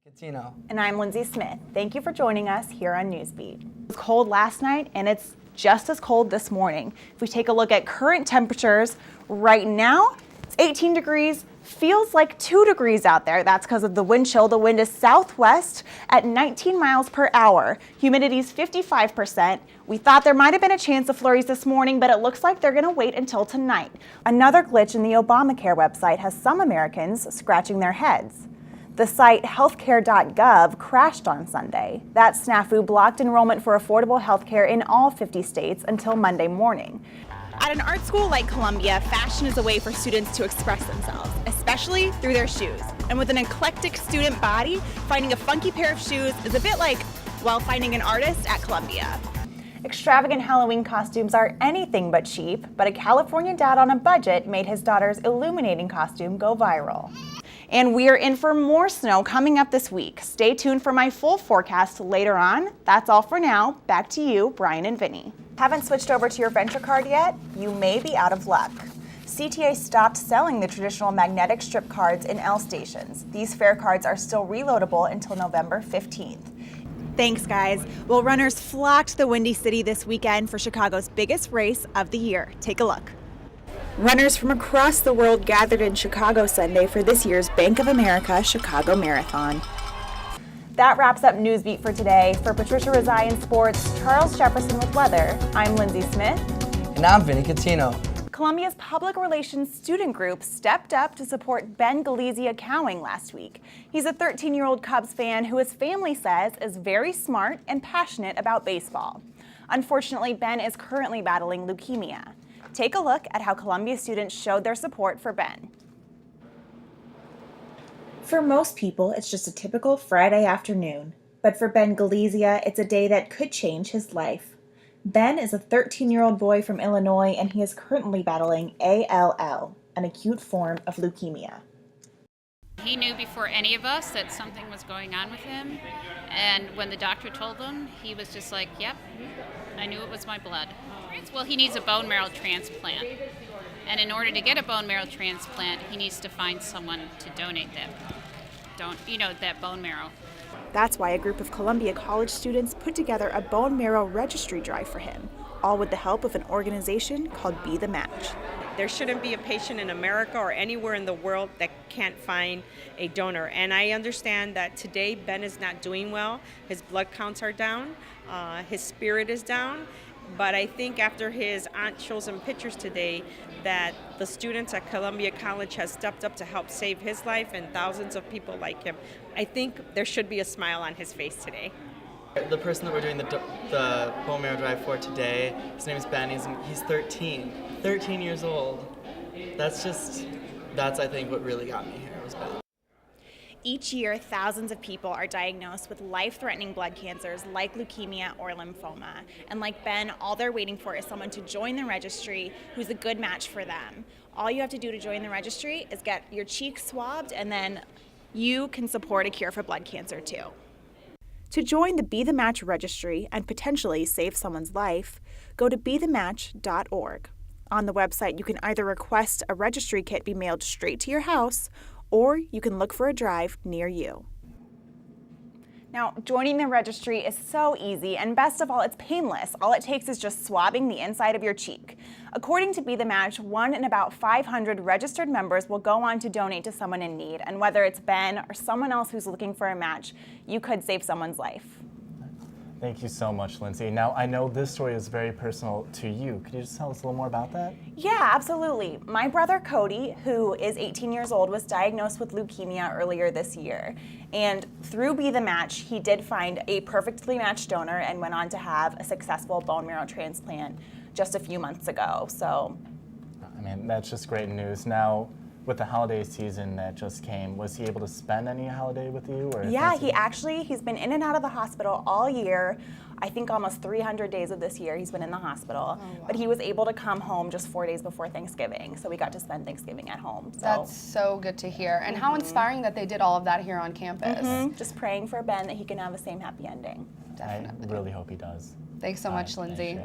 Catino. And I'm Lindsay Smith. Thank you for joining us here on Newsbeat. It was cold last night and it's just as cold this morning. If we take a look at current temperatures right now, it's 18 degrees, feels like 2 degrees out there. That's because of the wind chill. The wind is southwest at 19 miles per hour. Humidity is 55%. We thought there might have been a chance of flurries this morning, but it looks like they're going to wait until tonight. Another glitch in the Obamacare website has some Americans scratching their heads. The site healthcare.gov crashed on Sunday. That snafu blocked enrollment for affordable healthcare in all 50 states until Monday morning. At an art school like Columbia, fashion is a way for students to express themselves, especially through their shoes. And with an eclectic student body, finding a funky pair of shoes is a bit like, well, finding an artist at Columbia. Extravagant Halloween costumes are anything but cheap, but a California dad on a budget made his daughter's illuminating costume go viral. And we are in for more snow coming up this week. Stay tuned for my full forecast later on. That's all for now. Back to you, Brian and Vinny. Haven't switched over to your Venture card yet? You may be out of luck. CTA stopped selling the traditional magnetic strip cards in L stations. These fare cards are still reloadable until November 15th. Thanks, guys. Well, runners flocked to the Windy City this weekend for Chicago's biggest race of the year. Take a look. Runners from across the world gathered in Chicago Sunday for this year's Bank of America Chicago Marathon. That wraps up Newsbeat for today. For Patricia Rezai in sports, Charles Jefferson with weather, I'm Lindsay Smith. And I'm Vinny Catino. Columbia's public relations student group stepped up to support Ben Galizia Cowing last week. He's a 13-year-old Cubs fan who his family says is very smart and passionate about baseball. Unfortunately, Ben is currently battling leukemia. Take a look at how Columbia students showed their support for Ben. For most people, it's just a typical Friday afternoon. But for Ben Galizia, it's a day that could change his life. Ben is a 13-year-old boy from Illinois, and he is currently battling ALL, an acute form of leukemia. He knew before any of us that something was going on with him, and when the doctor told him, he was just like, yep, I knew it was my blood. Well, he needs a bone marrow transplant, and in order to get a bone marrow transplant, he needs to find someone to donate that bone marrow. That's why a group of Columbia College students put together a bone marrow registry drive for him, all with the help of an organization called Be the Match. There shouldn't be a patient in America or anywhere in the world that can't find a donor. And I understand that today Ben is not doing well. His blood counts are down, his spirit is down. But I think after his aunt shows him pictures today that the students at Columbia College has stepped up to help save his life and thousands of people like him. I think there should be a smile on his face today. The person that we're doing the bone marrow drive for today, his name is Ben. He's 13 years old. That's I think what really got me here was Ben. Each year, thousands of people are diagnosed with life-threatening blood cancers like leukemia or lymphoma. And like Ben, all they're waiting for is someone to join the registry who's a good match for them. All you have to do to join the registry is get your cheeks swabbed, and then you can support a cure for blood cancer too. To join the Be the Match registry and potentially save someone's life, go to bethematch.org. On the website, you can either request a registry kit be mailed straight to your house, or you can look for a drive near you. Now, joining the registry is so easy, and best of all, it's painless. All it takes is just swabbing the inside of your cheek. According to Be the Match, 1 in about 500 registered members will go on to donate to someone in need, and whether it's Ben or someone else who's looking for a match, you could save someone's life. Thank you so much, Lindsay. Now, I know this story is very personal to you. Could you just tell us a little more about that? Yeah, absolutely. My brother Cody, who is 18 years old, was diagnosed with leukemia earlier this year. And through Be the Match, he did find a perfectly matched donor and went on to have a successful bone marrow transplant just a few months ago. So, I mean, that's just great news. Now, with the holiday season that just came, was he able to spend any holiday with you? Or yeah, he's been in and out of the hospital all year. I think almost 300 days of this year he's been in the hospital. Oh, wow. But he was able to come home just 4 days before Thanksgiving, so we got to spend Thanksgiving at home. So. That's so good to hear. And how inspiring that they did all of that here on campus. Just praying for Ben that he can have the same happy ending. Definitely. I really hope he does. Thanks so much, Lindsay.